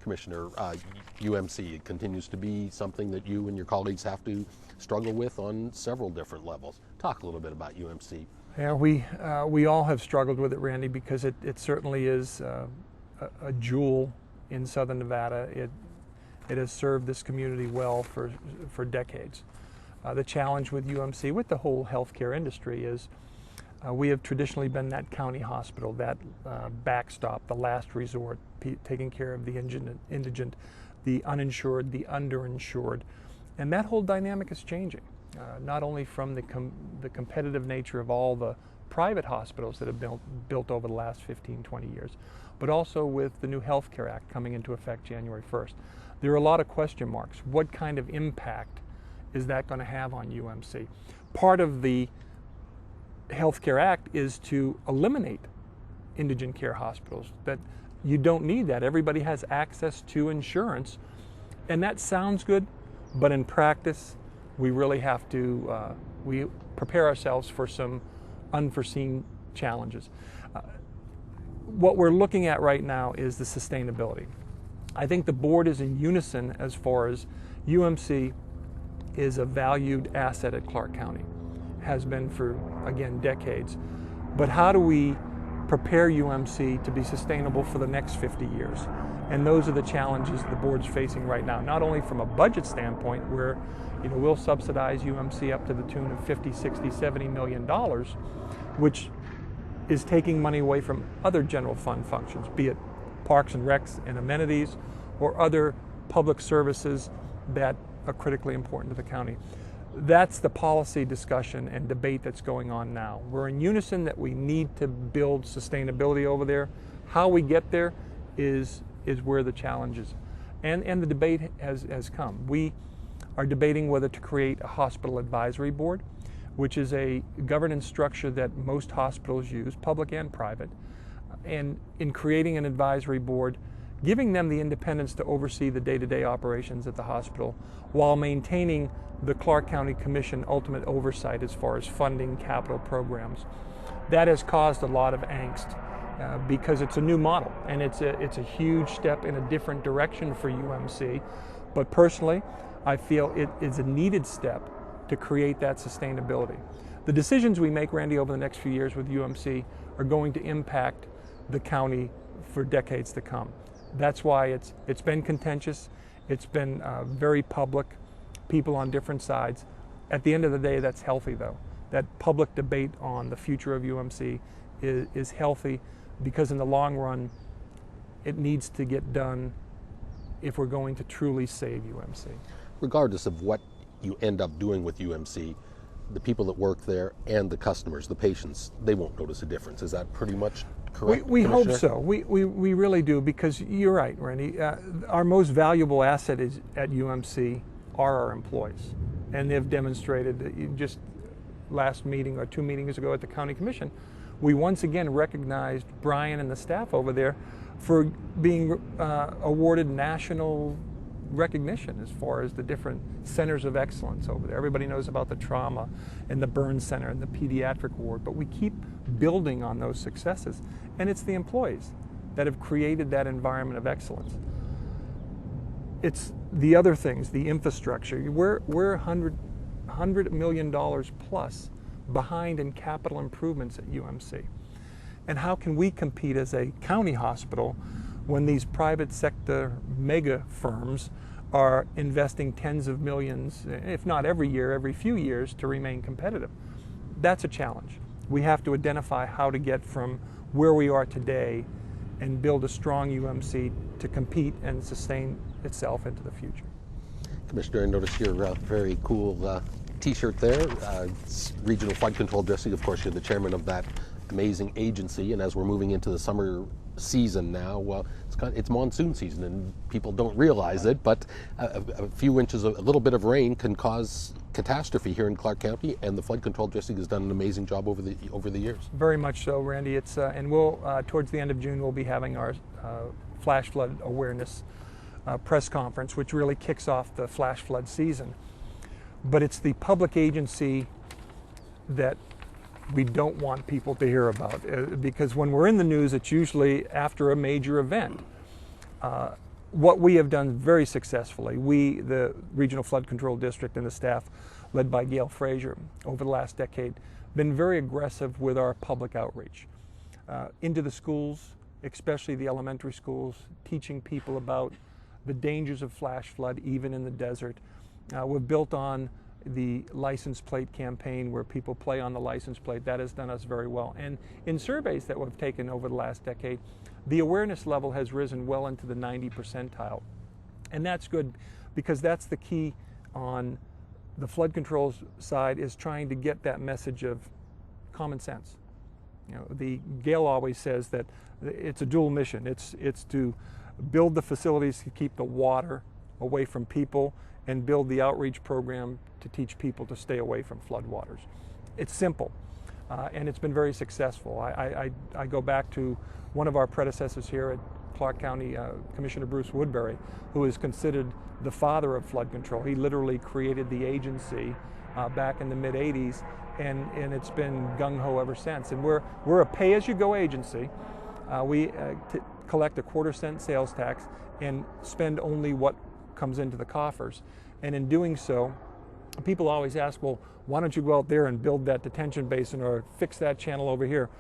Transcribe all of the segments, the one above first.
Commissioner, UMC continues to be something that you and your colleagues have to struggle with on several different levels. Talk a little bit about UMC. Yeah, we all have struggled with it, Randy, because it certainly is a jewel in Southern Nevada. It has served this community well for decades. The challenge with UMC, with the whole healthcare industry, is we have traditionally been that county hospital, that backstop, the last resort, taking care of the indigent, the uninsured, the underinsured. And that whole dynamic is changing, not only from the competitive nature of all the private hospitals that have built over the last 15, 20 years, but also with the new Health Care Act coming into effect January 1st. There are a lot of question marks. What kind of impact is that going to have on UMC? Part of the Health Care Act is to eliminate indigent care hospitals, that you don't need that. Everybody has access to insurance, and that sounds good, but in practice, we really have to we prepare ourselves for some unforeseen challenges. What we're looking at right now is the sustainability. I think the board is in unison as far as UMC is a valued asset at Clark County, has been for, again, decades. But how do we prepare UMC to be sustainable for the next 50 years? And those are the challenges the board's facing right now, not only from a budget standpoint, where we'll subsidize UMC up to the tune of $50, $60, $70 million, which is taking money away from other general fund functions, be it parks and recs and amenities or other public services that are critically important to the county. That's the policy discussion and debate that's going on now. We're in unison that we need to build sustainability over there. How we get there is where the challenge is. And the debate has come. We are debating whether to create a hospital advisory board, which is a governance structure that most hospitals use, public and private. And in creating an advisory board, giving them the independence to oversee the day-to-day operations at the hospital while maintaining the Clark County Commission ultimate oversight as far as funding capital programs. That has caused a lot of angst because it's a new model, and it's a huge step in a different direction for UMC. But personally, I feel it is a needed step to create that sustainability. The decisions we make, Randy, over the next few years with UMC are going to impact the county for decades to come. That's why it's been contentious. It's been very public, people on different sides. At the end of the day, that's healthy, though. That public debate on the future of UMC is healthy, because in the long run, it needs to get done if we're going to truly save UMC. Regardless of what you end up doing with UMC, the people that work there and the customers, the patients, they won't notice a difference. Is that pretty much correct? We hope so. We really do, because you're right, Randy. Our most valuable asset is at UMC are our employees. And they've demonstrated that just last meeting or 2 meetings ago at the County Commission, we once again recognized Brian and the staff over there for being awarded national recognition as far as the different centers of excellence over there. Everybody knows about the trauma and the burn center and the pediatric ward, but we keep building on those successes. And it's the employees that have created that environment of excellence. It's the other things, the infrastructure. We're $100 million plus behind in capital improvements at UMC. And how can we compete as a county hospital when these private sector mega firms are investing tens of millions, if not every year, every few years, to remain competitive? That's a challenge. We have to identify how to get from where we are today and build a strong UMC to compete and sustain itself into the future. Commissioner, I noticed your very cool t-shirt there. It's Regional Flood Control District. Of course, you're the chairman of that amazing agency, and as we're moving into the summer season now, well, it's monsoon season, and people don't realize it, but a few inches, a little bit of rain can cause catastrophe here in Clark County, and the Flood Control District has done an amazing job over the years. Very much so, Randy. It's and we'll towards the end of June we'll be having our flash flood awareness press conference, which really kicks off the flash flood season. But it's the public agency that we don't want people to hear about, because when we're in the news, it's usually after a major event. what we have done very successfully, we, the Regional Flood Control District and the staff led by Gail Frazier over the last decade, been very aggressive with our public outreach into the schools, especially the elementary schools, teaching people about the dangers of flash flood even in the desert. We've built on the license plate campaign where people play on the license plate. That has done us very well. And in surveys that we've taken over the last decade, the awareness level has risen well into the 90 percentile. And that's good because that's the key on the flood control side, is trying to get that message of common sense. You know, Gail always says that it's a dual mission. It's to build the facilities to keep the water away from people and build the outreach program to teach people to stay away from floodwaters. It's simple, and it's been very successful. I go back to one of our predecessors here at Clark County, Commissioner Bruce Woodbury, who is considered the father of flood control. He literally created the agency back in the mid-'80s, and it's been gung-ho ever since. And we're a pay-as-you-go agency. We collect a 1/4 cent sales tax and spend only what comes into the coffers. And in doing so, people always ask, well, why don't you go out there and build that detention basin or fix that channel over here?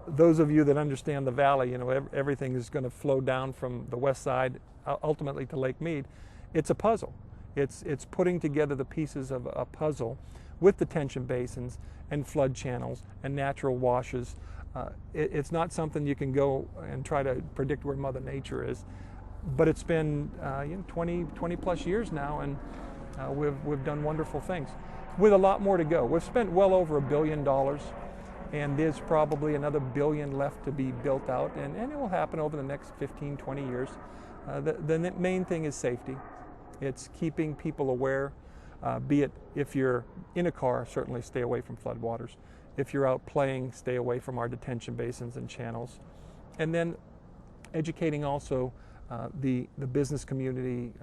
Those of you that understand the valley, you know, everything is going to flow down from the west side ultimately to Lake Mead. It's a puzzle. It's putting together the pieces of a puzzle with detention basins and flood channels and natural washes. It's not something you can go and try to predict where Mother Nature is, but it's been 20 plus years now, and we've done wonderful things with a lot more to go. We've spent well over $1 billion, and there's probably another $1 billion left to be built out, and it will happen over the next 15, 20 years. The main thing is safety. It's keeping people aware, be it if you're in a car, certainly stay away from floodwaters. If you're out playing, stay away from our detention basins and channels. And then educating also the business community,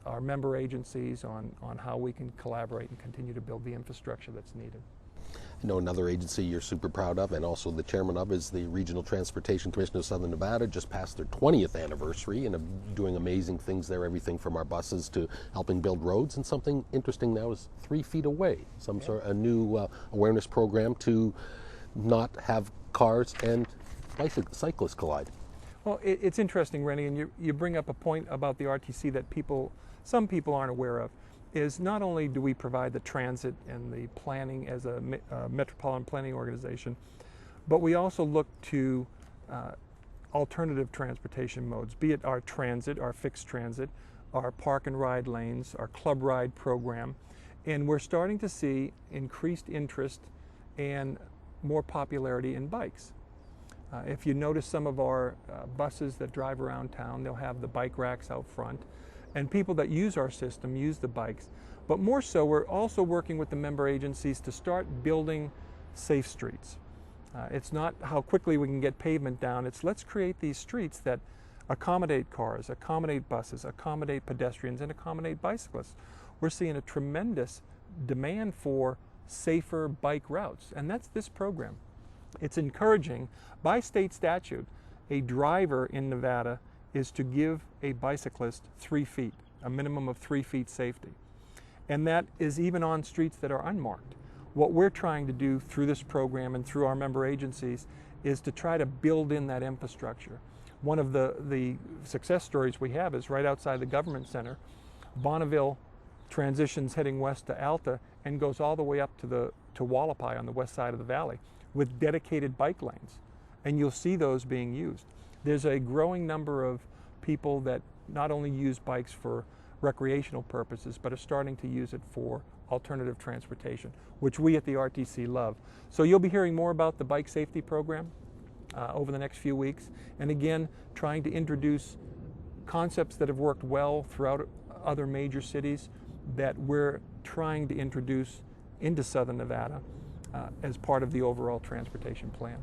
our member agencies on how we can collaborate and continue to build the infrastructure that's needed. I know another agency you're super proud of and also the chairman of is the Regional Transportation Commission of Southern Nevada. Just passed their 20th anniversary and are doing amazing things there, everything from our buses to helping build roads. And something interesting now is 3 feet away, sort of a new awareness program to not have cars and cyclists collide. Well, it's interesting, Rennie, and you bring up a point about the RTC that some people aren't aware of, is not only do we provide the transit and the planning as a metropolitan planning organization, but we also look to alternative transportation modes, be it our transit, our fixed transit, our park and ride lanes, our club ride program, and we're starting to see increased interest and more popularity in bikes. If you notice some of our buses that drive around town, they'll have the bike racks out front, and people that use our system use the bikes. But more so, we're also working with the member agencies to start building safe streets. It's not how quickly we can get pavement down, it's let's create these streets that accommodate cars, accommodate buses, accommodate pedestrians, and accommodate bicyclists. We're seeing a tremendous demand for safer bike routes, and that's this program. It's encouraging, by state statute, a driver in Nevada is to give a bicyclist 3 feet, a minimum of 3 feet safety. And that is even on streets that are unmarked. What we're trying to do through this program and through our member agencies is to try to build in that infrastructure. One of the success stories we have is right outside the government center. Bonneville transitions heading west to Alta and goes all the way up to Wallapai on the west side of the valley with dedicated bike lanes. And you'll see those being used. There's a growing number of people that not only use bikes for recreational purposes, but are starting to use it for alternative transportation, which we at the RTC love. So you'll be hearing more about the bike safety program over the next few weeks. And again, trying to introduce concepts that have worked well throughout other major cities that we're trying to introduce into Southern Nevada as part of the overall transportation plan.